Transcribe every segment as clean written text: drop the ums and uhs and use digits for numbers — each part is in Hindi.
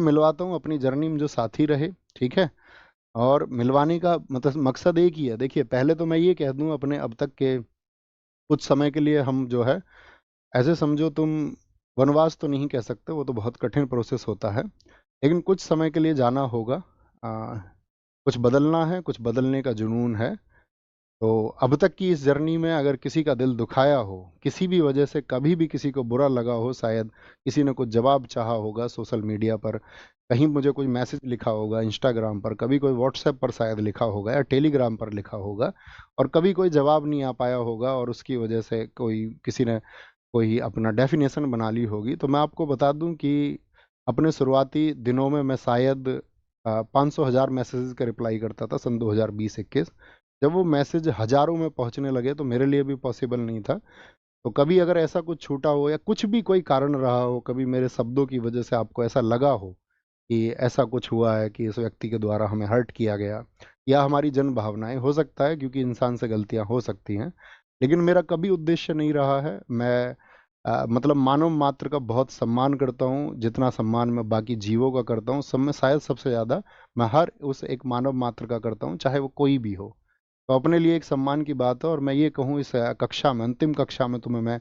मिलवाता हूँ अपनी जर्नी में जो साथी रहे, ठीक है। और मिलवाने का मतलब मकसद एक ही है। देखिए, पहले तो मैं ये कह दूं अपने अब तक के कुछ समय के लिए हम जो है, ऐसे समझो तुम, वनवास तो नहीं कह सकते, वो तो बहुत कठिन प्रोसेस होता है, लेकिन कुछ समय के लिए जाना होगा। कुछ बदलना है, कुछ बदलने का जुनून है। तो अब तक की इस जर्नी में अगर किसी का दिल दुखाया हो, किसी भी वजह से कभी भी किसी को बुरा लगा हो, शायद किसी ने कुछ जवाब चाहा होगा सोशल मीडिया पर, कहीं मुझे कोई मैसेज लिखा होगा इंस्टाग्राम पर, कभी कोई व्हाट्सएप पर शायद लिखा होगा या टेलीग्राम पर लिखा होगा, और कभी कोई जवाब नहीं आ पाया होगा और उसकी वजह से कोई किसी ने कोई अपना डेफिनेशन बना ली होगी, तो मैं आपको बता दूं कि अपने शुरुआती दिनों में मैं शायद 500,000 मैसेजेस का रिप्लाई करता था सन 2020-21। जब वो मैसेज हजारों में पहुंचने लगे तो मेरे लिए भी पॉसिबल नहीं था। तो कभी अगर ऐसा कुछ छूटा हो या कुछ भी कोई कारण रहा हो, कभी मेरे शब्दों की वजह से आपको ऐसा लगा हो कि ऐसा कुछ हुआ है कि इस व्यक्ति के द्वारा हमें हर्ट किया गया, या हमारी जन भावनाएं, हो सकता है क्योंकि इंसान से गलतियां हो सकती हैं, लेकिन मेरा कभी उद्देश्य नहीं रहा है। मैं मतलब मानव मात्र का बहुत सम्मान करता हूँ, जितना सम्मान मैं बाकी जीवों का करता हूँ, सब में शायद सबसे ज़्यादा मैं हर उस एक मानव मात्र का करता हूँ, चाहे वो कोई भी हो। तो अपने लिए एक सम्मान की बात है। और मैं ये कहूँ, इस कक्षा में, अंतिम कक्षा में तुम्हें मैं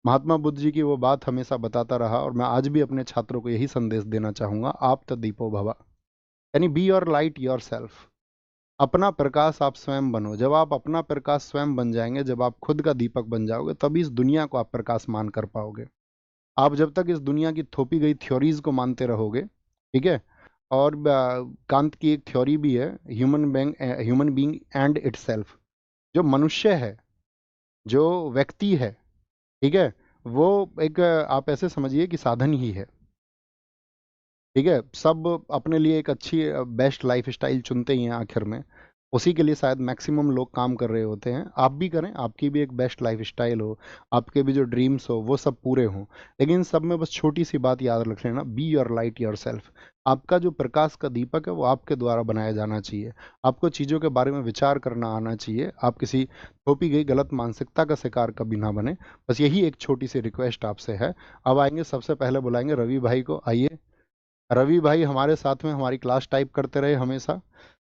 महात्मा बुद्ध जी की वो बात हमेशा बताता रहा, और मैं आज भी अपने छात्रों को यही संदेश देना चाहूंगा, आप तो दीपो भवा, यानी be your light your self. अपना प्रकाश आप स्वयं बनो। जब आप अपना प्रकाश स्वयं बन जाएंगे, जब आप खुद का दीपक बन जाओगे, तभी इस दुनिया को आप प्रकाश मान कर पाओगे। आप जब तक इस दुनिया की थोपी गई थ्योरीज को मानते रहोगे, ठीक है। और कांत की एक थ्योरी भी है, ह्यूमन बीइंग एंड इटसेल्फ। जो मनुष्य है, जो व्यक्ति है, ठीक है, वो एक आप ऐसे समझिए कि साधन ही है, ठीक है। सब अपने लिए एक अच्छी बेस्ट लाइफ स्टाइल चुनते ही हैं आखिर में, उसी के लिए शायद मैक्सिमम लोग काम कर रहे होते हैं। आप भी करें, आपकी भी एक बेस्ट लाइफ स्टाइल हो, आपके भी जो ड्रीम्स हो वो सब पूरे हों, लेकिन इन सब में बस छोटी सी बात याद रख लेना, be your light your self. आपका जो प्रकाश का दीपक है वो आपके द्वारा बनाया जाना चाहिए। आपको चीज़ों के बारे में विचार करना आना चाहिए। आप किसी थोपी गई गलत मानसिकता का शिकार कभी ना बने। बस यही एक छोटी सी रिक्वेस्ट आपसे है। अब आएंगे, सबसे पहले बुलाएंगे रवि भाई को। आइए रवि भाई, हमारे साथ में हमारी क्लास टाइप करते रहे हमेशा।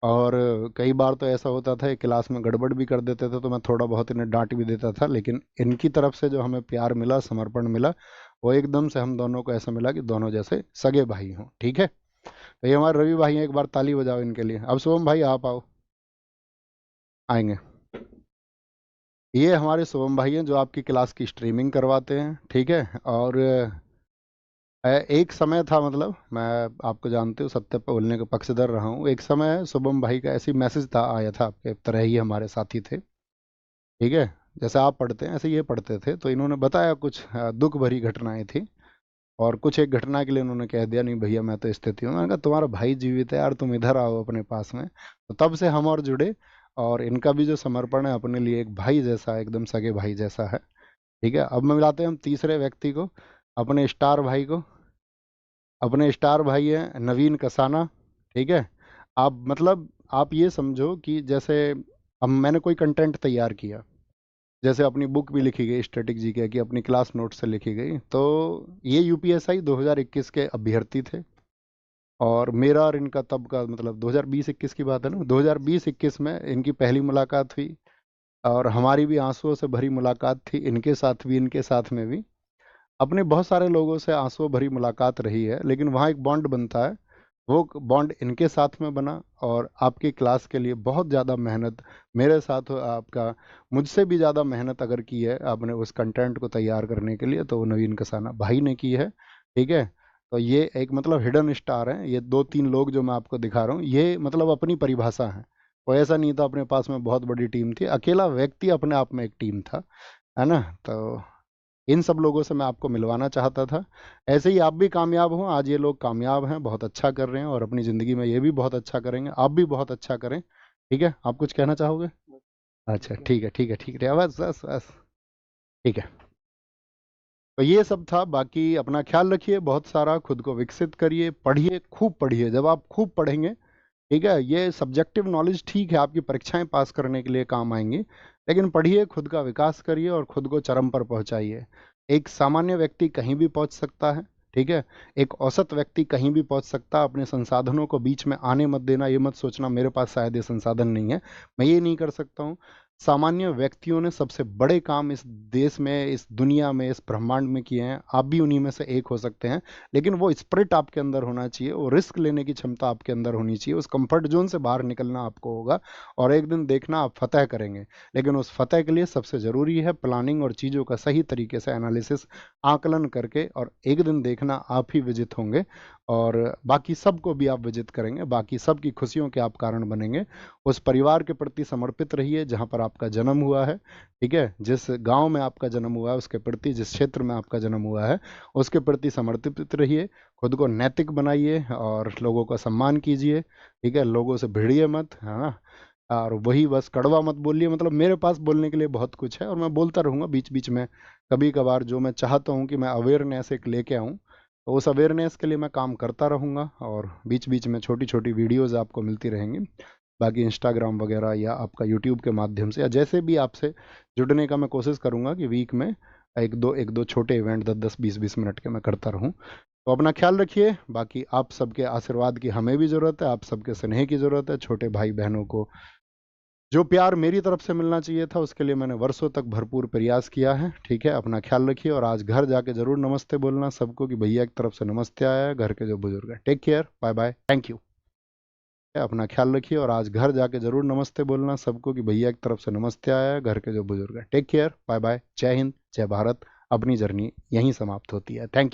और कई बार तो ऐसा होता था, ये क्लास में गड़बड़ भी कर देते थे, तो मैं थोड़ा बहुत इन्हें डांट भी देता था, लेकिन इनकी तरफ से जो हमें प्यार मिला, समर्पण मिला, वो एकदम से हम दोनों को ऐसा मिला कि दोनों जैसे सगे भाई हों, ठीक है। तो ये हमारे रवि भाई हैं, एक बार ताली बजाओ इनके लिए। अब शुभम भाई आप आओ, आएंगे। ये हमारे शुभम भाई हैं जो आपकी क्लास की स्ट्रीमिंग करवाते हैं, ठीक है। और एक समय था, मतलब मैं, आपको जानते हो, सत्य पे बोलने का पक्षधर रहा हूँ। एक समय शुभम भाई का ऐसी मैसेज था, आया था, आपके तरह ही हमारे साथी थे, ठीक है। जैसे आप पढ़ते हैं ऐसे ये पढ़ते थे, तो इन्होंने बताया कुछ दुख भरी घटनाएं थी, और कुछ एक घटना के लिए उन्होंने कह दिया, नहीं भैया मैं तो स्थिति हूँ। मैंने कहा तुम्हारा भाई जीवित है यार, तुम इधर आओ अपने पास में। तो तब से हम और जुड़े, और इनका भी जो समर्पण है अपने लिए एक भाई जैसा है, एकदम सगे भाई जैसा है, ठीक है। अब मैं मिलाते हैं हम तीसरे व्यक्ति को, अपने स्टार भाई को। अपने स्टार भाई हैं नवीन कसाना, ठीक है। आप मतलब आप ये समझो कि जैसे अब मैंने कोई कंटेंट तैयार किया, जैसे अपनी बुक भी लिखी गई स्टैटिक जीके की, अपनी क्लास नोट से लिखी गई, तो ये यूपीएसआई 2021 के अभ्यर्थी थे। और मेरा और इनका तब का मतलब 2020-21 की बात है ना, 2020-21 में इनकी पहली मुलाकात हुई, और हमारी भी आंसुओं से भरी मुलाकात थी, इनके साथ भी इनके साथ में भी। अपने बहुत सारे लोगों से आंसू भरी मुलाकात रही है, लेकिन वहाँ एक बॉन्ड बनता है। वो बॉन्ड इनके साथ में बना, और आपकी क्लास के लिए बहुत ज़्यादा मेहनत मेरे साथ आपका, मुझसे भी ज़्यादा मेहनत अगर की है आपने उस कंटेंट को तैयार करने के लिए, तो वो नवीन कसाना भाई ने की है, ठीक है। तो ये एक मतलब हिडन स्टार हैं, ये दो तीन लोग जो मैं आपको दिखा रहा हूँ, ये मतलब अपनी परिभाषा है। वो ऐसा नहीं था अपने पास में बहुत बड़ी टीम थी, अकेला व्यक्ति अपने आप में एक टीम था, है ना। तो इन सब लोगों से मैं आपको मिलवाना चाहता था। ऐसे ही आप भी कामयाब हों, आज ये लोग कामयाब हैं, बहुत अच्छा कर रहे हैं, और अपनी ज़िंदगी में ये भी बहुत अच्छा करेंगे, आप भी बहुत अच्छा करें, ठीक है। आप कुछ कहना चाहोगे? अच्छा, ठीक है, ठीक है, ठीक है, बस बस बस, ठीक है। तो ये सब था, बाकी अपना ख्याल रखिए, बहुत सारा खुद को विकसित करिए, पढ़िए, खूब पढ़िए। जब आप खूब पढ़ेंगे, ठीक है, ये सब्जेक्टिव नॉलेज ठीक है, आपकी परीक्षाएं पास करने के लिए काम आएंगी, लेकिन पढ़िए, खुद का विकास करिए और खुद को चरम पर पहुंचाइए। एक सामान्य व्यक्ति कहीं भी पहुंच सकता है, ठीक है। एक औसत व्यक्ति कहीं भी पहुंच सकता है। अपने संसाधनों को बीच में आने मत देना, ये मत सोचना मेरे पास शायद ये संसाधन नहीं है, मैं ये नहीं कर सकता हूँ। सामान्य व्यक्तियों ने सबसे बड़े काम इस देश में, इस दुनिया में, इस ब्रह्मांड में किए हैं, आप भी उन्हीं में से एक हो सकते हैं। लेकिन वो स्पिरिट आपके अंदर होना चाहिए, वो रिस्क लेने की क्षमता आपके अंदर होनी चाहिए, उस कंफर्ट जोन से बाहर निकलना आपको होगा, और एक दिन देखना आप फतह करेंगे। लेकिन उस फतह के लिए सबसे ज़रूरी है प्लानिंग और चीज़ों का सही तरीके से एनालिसिस, आकलन करके, और एक दिन देखना आप ही विजित होंगे, और बाकी सबको भी आप विजित करेंगे, बाकी सबकी खुशियों के आप कारण बनेंगे। उस परिवार के प्रति समर्पित रहिए जहाँ पर आपका जन्म हुआ है, ठीक है। जिस गांव में आपका जन्म हुआ है उसके प्रति, जिस क्षेत्र में आपका जन्म हुआ है उसके प्रति समर्पित रहिए। खुद को नैतिक बनाइए और लोगों का सम्मान कीजिए, ठीक है। लोगों से भिड़िए मत, है ना। और वही बस कड़वा मत बोलिए, मतलब मेरे पास बोलने के लिए बहुत कुछ है और मैं बोलता रहूँगा बीच बीच में। कभी कभार जो मैं चाहता हूँ कि मैं अवेयरनेस एक लेके आऊँ, तो उस अवेयरनेस के लिए मैं काम करता रहूँगा, और बीच बीच में छोटी छोटी वीडियोज़ आपको मिलती रहेंगी। बाकी इंस्टाग्राम वगैरह या आपका यूट्यूब के माध्यम से या जैसे भी आपसे जुड़ने का मैं कोशिश करूँगा कि वीक में एक दो छोटे इवेंट 10-10 20-20 मिनट के मैं करता रहूँ। तो अपना ख्याल रखिए। बाकी आप सबके आशीर्वाद की हमें भी ज़रूरत है, आप सबके स्नेह की ज़रूरत है। छोटे भाई बहनों को जो प्यार मेरी तरफ से मिलना चाहिए था उसके लिए मैंने वर्षों तक भरपूर प्रयास किया है, ठीक है। अपना ख्याल रखिए, और आज घर जाके ज़रूर नमस्ते बोलना सबको कि भैया की तरफ से नमस्ते आया है, घर के जो बुजुर्ग हैं। Take care, bye bye, thank you. अपना ख्याल रखिए, और आज घर जाके ज़रूर नमस्ते बोलना सबको कि भैया की तरफ से नमस्ते आया है, घर के जो बुजुर्ग हैं। टेक केयर, बाय बाय, जय हिंद, जय भारत। अपनी जर्नी यहीं समाप्त होती है। Thank you.